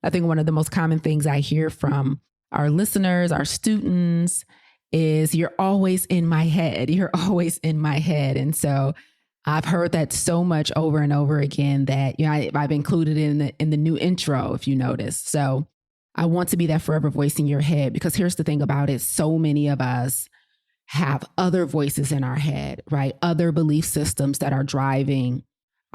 I think one of the most common things I hear from our listeners, our students, is you're always in my head. You're always in my head. And so I've heard that so much over and over again that, I've included in the new intro, if you notice. So I want to be that forever voice in your head, because here's the thing about it. So many of us have other voices in our head, right? Other belief systems that are driving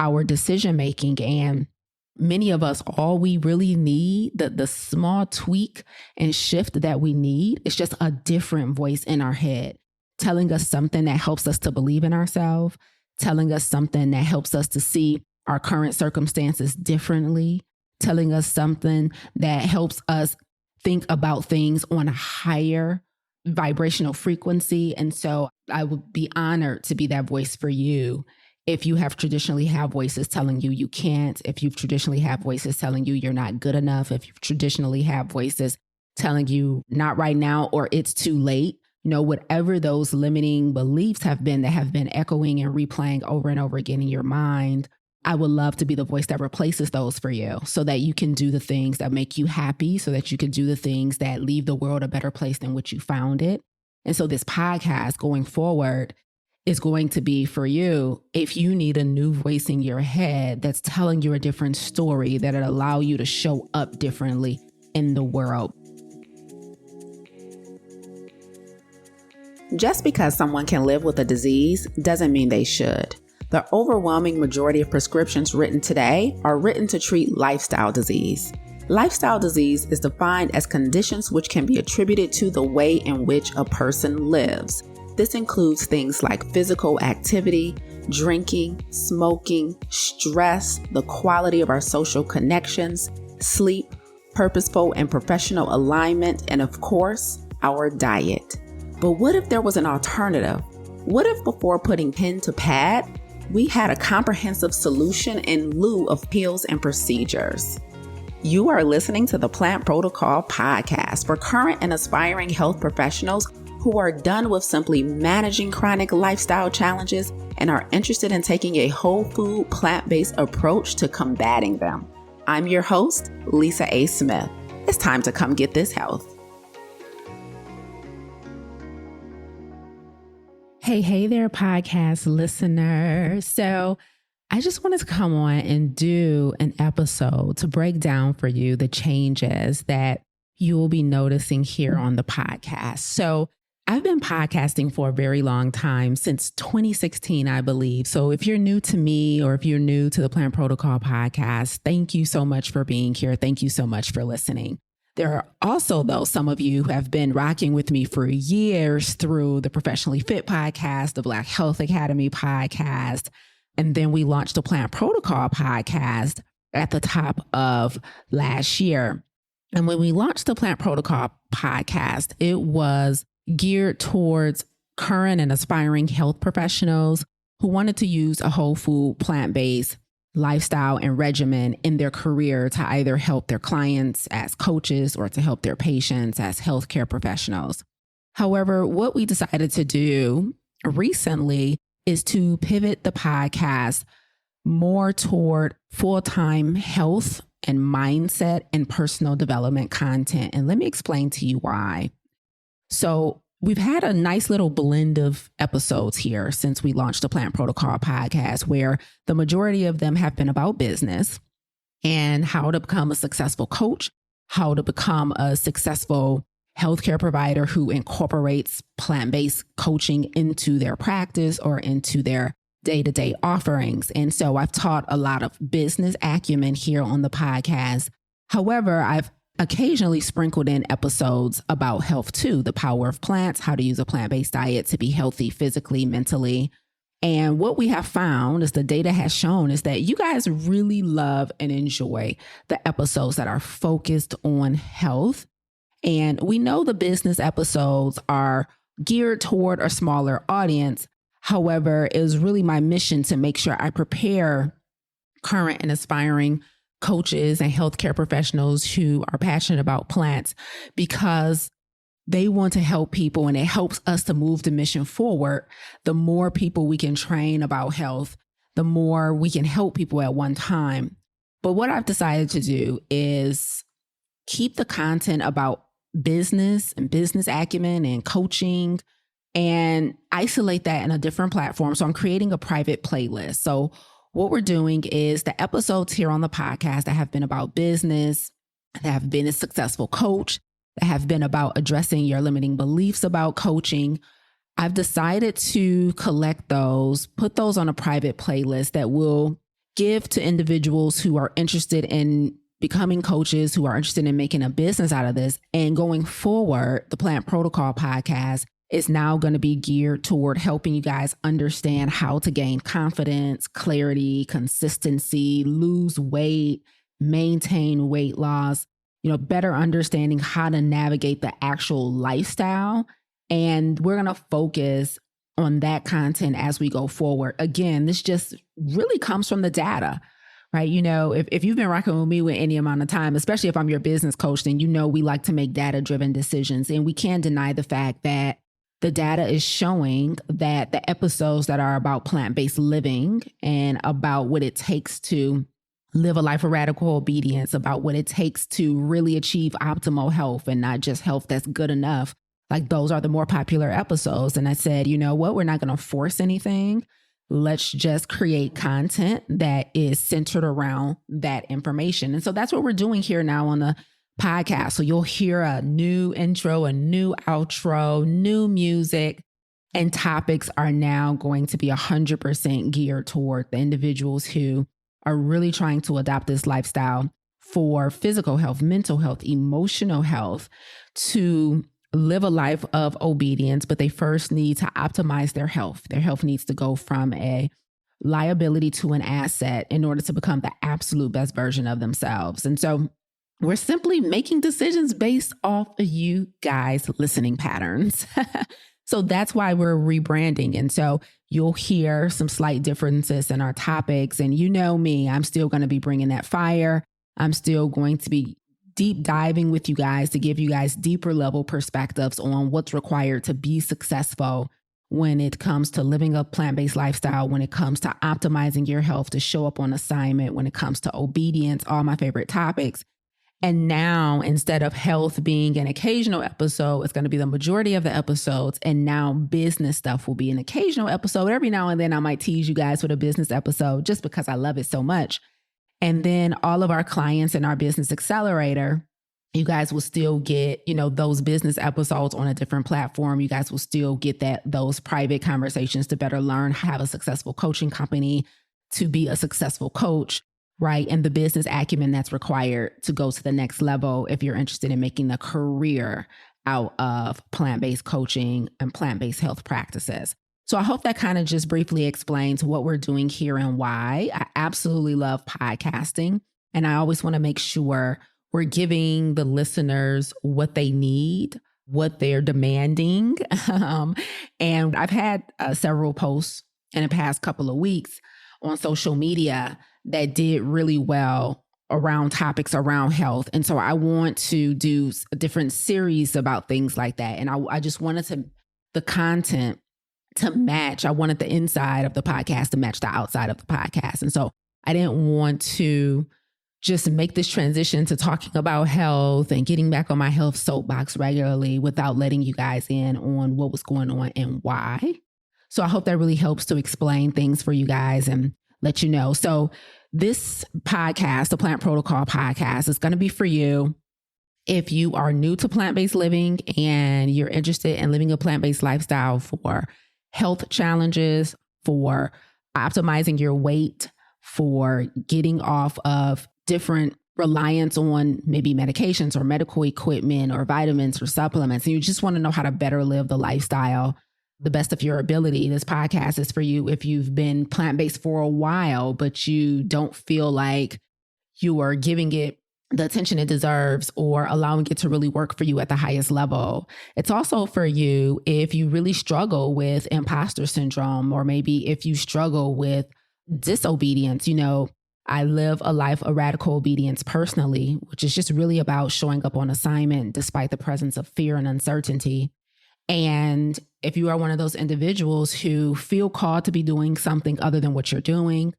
our decision making. And many of us, all we really need, the small tweak and shift that we need, is just a different voice in our head, telling us something that helps us to believe in ourselves, telling us something that helps us to see our current circumstances differently, telling us something that helps us think about things on a higher vibrational frequency. And so I would be honored to be that voice for you. If you have traditionally had voices telling you can't, if you've traditionally had voices telling you you're not good enough, if you've traditionally had voices telling you not right now or it's too late, whatever those limiting beliefs have been that have been echoing and replaying over and over again in your mind, I would love to be the voice that replaces those for you, so that you can do the things that make you happy, so that you can do the things that leave the world a better place than which you found it. And so this podcast going forward is going to be for you if you need a new voice in your head that's telling you a different story, that'll allow you to show up differently in the world. Just because someone can live with a disease doesn't mean they should. The overwhelming majority of prescriptions written today are written to treat lifestyle disease. Lifestyle disease is defined as conditions which can be attributed to the way in which a person lives. This includes things like physical activity, drinking, smoking, stress, the quality of our social connections, sleep, purposeful and professional alignment, and of course, our diet. But what if there was an alternative? What if before putting pen to pad, we had a comprehensive solution in lieu of pills and procedures? You are listening to the Plant Protocol podcast for current and aspiring health professionals who are done with simply managing chronic lifestyle challenges and are interested in taking a whole food, plant-based approach to combating them. I'm your host, Lisa A. Smith. It's time to come get this health. Hey there, podcast listeners. So I just wanted to come on and do an episode to break down for you the changes that you will be noticing here on the podcast. So I've been podcasting for a very long time, since 2016, I believe. So if you're new to me, or if you're new to the Plant Protocol podcast, thank you so much for being here. Thank you so much for listening. There are also, though, some of you who have been rocking with me for years through the Professionally Fit podcast, the Black Health Academy podcast, and then we launched the Plant Protocol podcast at the top of last year. And when we launched the Plant Protocol podcast, it was geared towards current and aspiring health professionals who wanted to use a whole food, plant-based lifestyle and regimen in their career to either help their clients as coaches or to help their patients as healthcare professionals. However, what we decided to do recently is to pivot the podcast more toward full-time health and mindset and personal development content. And let me explain to you why. So we've had a nice little blend of episodes here since we launched the Plant Protocol podcast, where the majority of them have been about business and how to become a successful coach, how to become a successful healthcare provider who incorporates plant-based coaching into their practice or into their day-to-day offerings. And so I've taught a lot of business acumen here on the podcast. However, I've occasionally sprinkled in episodes about health too, the power of plants, how to use a plant-based diet to be healthy physically, mentally. And what we have found, as the data has shown, is that you guys really love and enjoy the episodes that are focused on health. And we know the business episodes are geared toward a smaller audience. However, it was really my mission to make sure I prepare current and aspiring coaches and healthcare professionals who are passionate about plants, because they want to help people and it helps us to move the mission forward. The more people we can train about health, the more we can help people at one time. But what I've decided to do is keep the content about business and business acumen and coaching and isolate that in a different platform. So I'm creating a private playlist. So what we're doing is the episodes here on the podcast that have been about business, that have been a successful coach, that have been about addressing your limiting beliefs about coaching. I've decided to collect those, put those on a private playlist that will give to individuals who are interested in becoming coaches, who are interested in making a business out of this. And going forward, the Plant Protocol podcast is now going to be geared toward helping you guys understand how to gain confidence, clarity, consistency, lose weight, maintain weight loss, better understanding how to navigate the actual lifestyle. And we're going to focus on that content as we go forward. Again, this just really comes from the data, right? If you've been rocking with me with any amount of time, especially if I'm your business coach, then we like to make data-driven decisions. And we can't deny the fact that the data is showing that the episodes that are about plant-based living and about what it takes to live a life of radical obedience, about what it takes to really achieve optimal health and not just health that's good enough, like those are the more popular episodes. And I said, you know what? We're not going to force anything. Let's just create content that is centered around that information. And so that's what we're doing here now on the podcast. So you'll hear a new intro, a new outro, new music, and topics are now going to be 100% geared toward the individuals who are really trying to adopt this lifestyle for physical health, mental health, emotional health, to live a life of obedience, but they first need to optimize their health. Their health needs to go from a liability to an asset in order to become the absolute best version of themselves. And so we're simply making decisions based off of you guys' listening patterns. So that's why we're rebranding. And so you'll hear some slight differences in our topics. And you know me, I'm still going to be bringing that fire. I'm still going to be deep diving with you guys to give you guys deeper level perspectives on what's required to be successful when it comes to living a plant-based lifestyle, when it comes to optimizing your health, to show up on assignment, when it comes to obedience, all my favorite topics. And now, instead of health being an occasional episode, it's going to be the majority of the episodes. And now business stuff will be an occasional episode. Every now and then I might tease you guys with a business episode just because I love it so much. And then all of our clients in our business accelerator, you guys will still get, those business episodes on a different platform. You guys will still get those private conversations to better learn how to have a successful coaching company, to be a successful coach, right? And the business acumen that's required to go to the next level if you're interested in making a career out of plant-based coaching and plant-based health practices. So I hope that kind of just briefly explains what we're doing here and why. I absolutely love podcasting. And I always want to make sure we're giving the listeners what they need, what they're demanding. And I've had several posts in the past couple of weeks on social media that did really well around topics around health. And so I want to do a different series about things like that. And I just wanted the content to match. I wanted the inside of the podcast to match the outside of the podcast. And so I didn't want to just make this transition to talking about health and getting back on my health soapbox regularly without letting you guys in on what was going on and why. So I hope that really helps to explain things for you guys and let you know. So this podcast, the Plant Protocol podcast, is going to be for you if you are new to plant-based living and you're interested in living a plant-based lifestyle for health challenges, for optimizing your weight, for getting off of different reliance on maybe medications or medical equipment or vitamins or supplements, and you just want to know how to better live the lifestyle the best of your ability. This podcast is for you if you've been plant-based for a while, but you don't feel like you are giving it the attention it deserves or allowing it to really work for you at the highest level. It's also for you if you really struggle with imposter syndrome, or maybe if you struggle with disobedience. I live a life of radical obedience personally, which is just really about showing up on assignment despite the presence of fear and uncertainty. And if you are one of those individuals who feel called to be doing something other than what you're doing,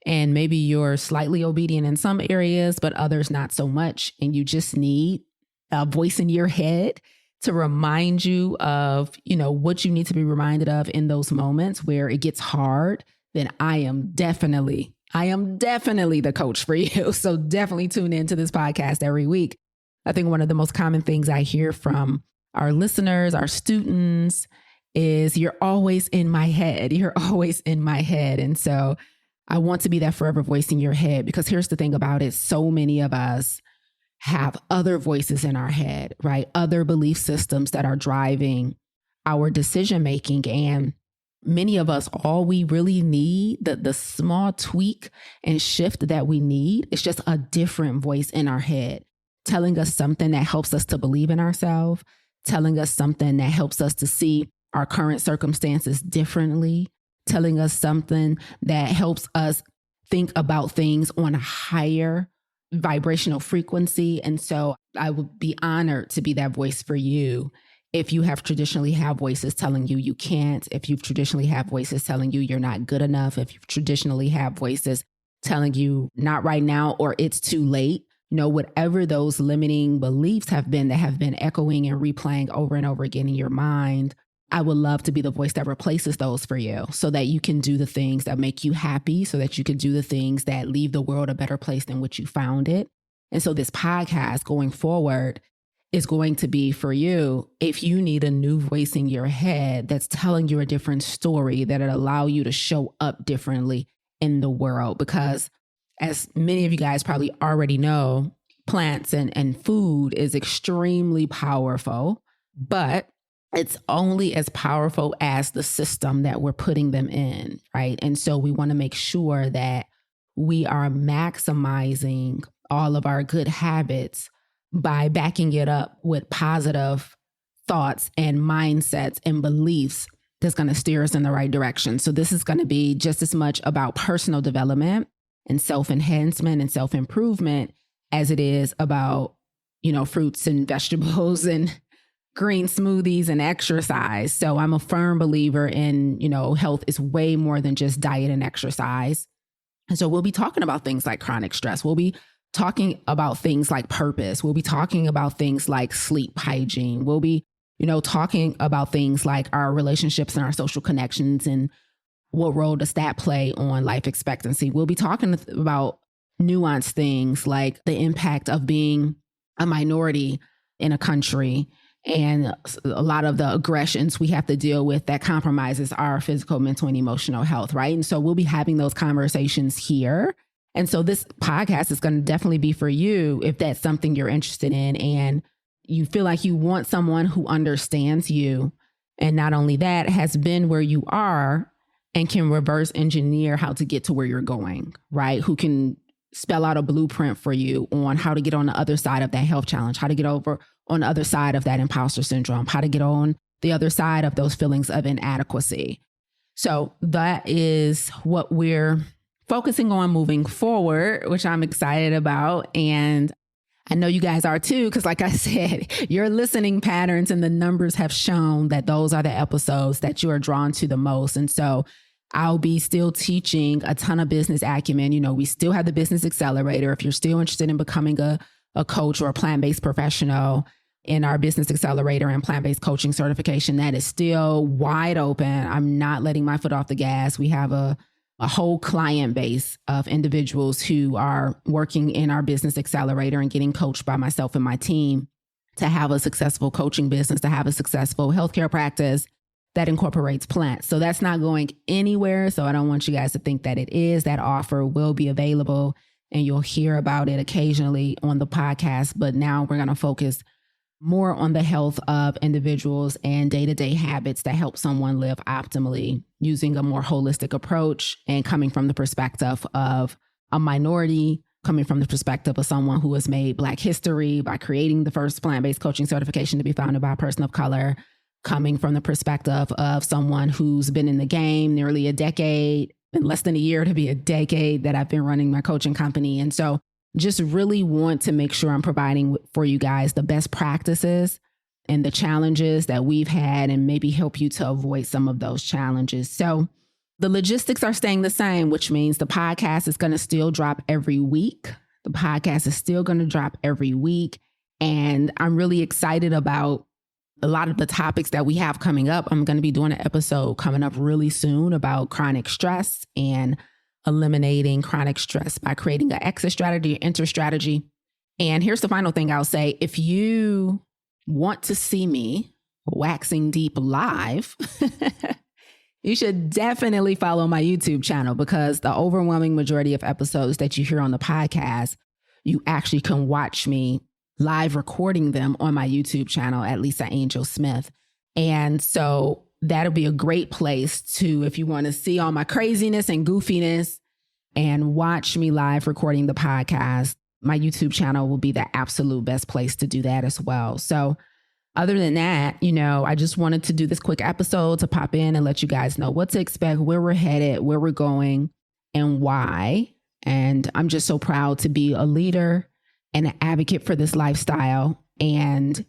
And maybe you're slightly obedient in some areas, but others not so much. And you just need a voice in your head to remind you of, what you need to be reminded of in those moments where it gets hard. Then I am definitely the coach for you. So definitely tune into this podcast every week. I think one of the most common things I hear from our listeners, our students, is you're always in my head. You're always in my head. And so I want to be that forever voice in your head, because here's the thing about it. So many of us have other voices in our head, right? Other belief systems that are driving our decision making. And many of us, all we really need, the small tweak and shift that we need, is just a different voice in our head, telling us something that helps us to believe in ourselves, telling us something that helps us to see our current circumstances differently, telling us something that helps us think about things on a higher vibrational frequency. And so I would be honored to be that voice for you. If you have traditionally had voices telling you you can't, if you've traditionally had voices telling you you're not good enough, if you've traditionally had voices telling you not right now or it's too late, whatever those limiting beliefs have been that have been echoing and replaying over and over again in your mind, I would love to be the voice that replaces those for you, so that you can do the things that make you happy, so that you can do the things that leave the world a better place than which you found it. And so this podcast going forward is going to be for you if you need a new voice in your head that's telling you a different story, that'll allow you to show up differently in the world. Because as many of you guys probably already know, plants and food is extremely powerful, but it's only as powerful as the system that we're putting them in, right? And so we want to make sure that we are maximizing all of our good habits by backing it up with positive thoughts and mindsets and beliefs that's going to steer us in the right direction. So this is going to be just as much about personal development and self-enhancement and self-improvement as it is about, fruits and vegetables and green smoothies and exercise. So I'm a firm believer in, health is way more than just diet and exercise. And so we'll be talking about things like chronic stress. We'll be talking about things like purpose. We'll be talking about things like sleep hygiene. We'll be, talking about things like our relationships and our social connections and what role does that play on life expectancy. We'll be talking about nuanced things like the impact of being a minority in a country and a lot of the aggressions we have to deal with that compromises our physical, mental, and emotional health, right? And so we'll be having those conversations here. And so this podcast is going to definitely be for you if that's something you're interested in and you feel like you want someone who understands you. And not only that, has been where you are and can reverse engineer how to get to where you're going, right? Who can spell out a blueprint for you on how to get on the other side of that health challenge, how to get over on the other side of that imposter syndrome, how to get on the other side of those feelings of inadequacy. So that is what we're focusing on moving forward, which I'm excited about. And I know you guys are too, because like I said, your listening patterns and the numbers have shown that those are the episodes that you are drawn to the most. And so I'll be still teaching a ton of business acumen. We still have the Business Accelerator. If you're still interested in becoming a coach or a plant-based professional in our Business Accelerator and plant-based coaching certification, that is still wide open. I'm not letting my foot off the gas. We have a whole client base of individuals who are working in our Business Accelerator and getting coached by myself and my team to have a successful coaching business, to have a successful healthcare practice that incorporates plants. So that's not going anywhere. So I don't want you guys to think that it is. That offer will be available and you'll hear about it occasionally on the podcast. But now we're going to focus more on the health of individuals and day-to-day habits that help someone live optimally using a more holistic approach and coming from the perspective of a minority, coming from the perspective of someone who has made Black history by creating the first plant-based coaching certification to be founded by a person of color, coming from the perspective of someone who's been in the game nearly a decade, in less than a year to be a decade that I've been running my coaching company. And so just really want to make sure I'm providing for you guys the best practices and the challenges that we've had and maybe help you to avoid some of those challenges. So The logistics are staying the same, which means the podcast is going to still drop every week. The podcast is still going to drop every week. And I'm really excited about a lot of the topics that we have coming up. I'm going to be doing an episode coming up really soon about chronic stress and eliminating chronic stress by creating an exit strategy, enter strategy. And here's the final thing I'll say. If you want to see me waxing deep live, you should definitely follow my YouTube channel, because the overwhelming majority of episodes that you hear on the podcast, you actually can watch me live recording them on my YouTube channel at Lisa Angel Smith. And so that'll be a great place to, if you want to see all my craziness and goofiness and watch me live recording the podcast, my YouTube channel will be the absolute best place to do that as well. So other than that, I just wanted to do this quick episode to pop in and let you guys know what to expect, where we're headed, where we're going, and why. And I'm just so proud to be a leader and an advocate for this lifestyle. And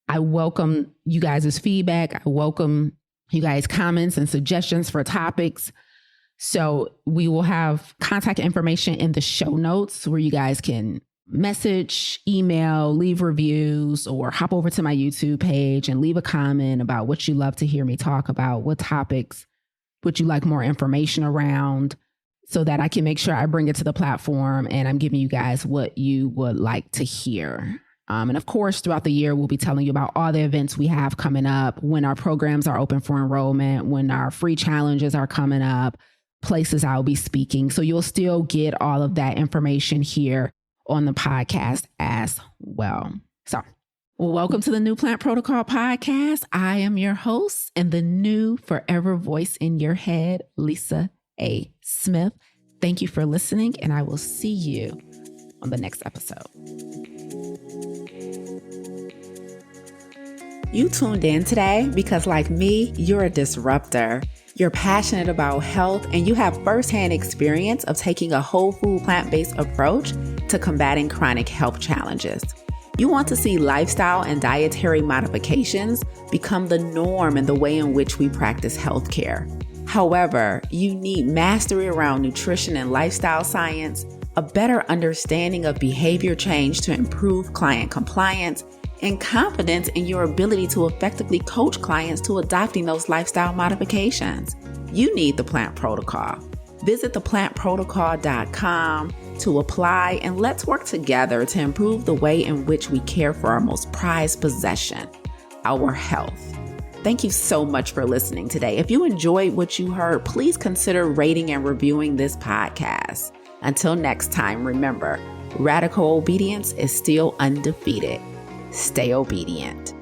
I welcome you guys' feedback. I welcome you guys' comments and suggestions for topics. So we will have contact information in the show notes where you guys can message, email, leave reviews, or hop over to my YouTube page and leave a comment about what you love to hear me talk about, what topics would you like more information around, so that I can make sure I bring it to the platform and I'm giving you guys what you would like to hear. And of course, throughout the year, we'll be telling you about all the events we have coming up, when our programs are open for enrollment, when our free challenges are coming up, places I'll be speaking. So you'll still get all of that information here on the podcast as well. So welcome to the New Plant Protocol podcast. I am your host and the new forever voice in your head, Lisa A. Smith. Thank you for listening, and I will see you on the next episode. You tuned in today because, like me, you're a disruptor. You're passionate about health, and you have firsthand experience of taking a whole food plant-based approach to combating chronic health challenges. You want to see lifestyle and dietary modifications become the norm in the way in which we practice healthcare. However, you need mastery around nutrition and lifestyle science, a better understanding of behavior change to improve client compliance, and confidence in your ability to effectively coach clients to adopting those lifestyle modifications. You need the Plant Protocol. Visit theplantprotocol.com to apply, and let's work together to improve the way in which we care for our most prized possession, our health. Thank you so much for listening today. If you enjoyed what you heard, please consider rating and reviewing this podcast. Until next time, remember, radical obedience is still undefeated. Stay obedient.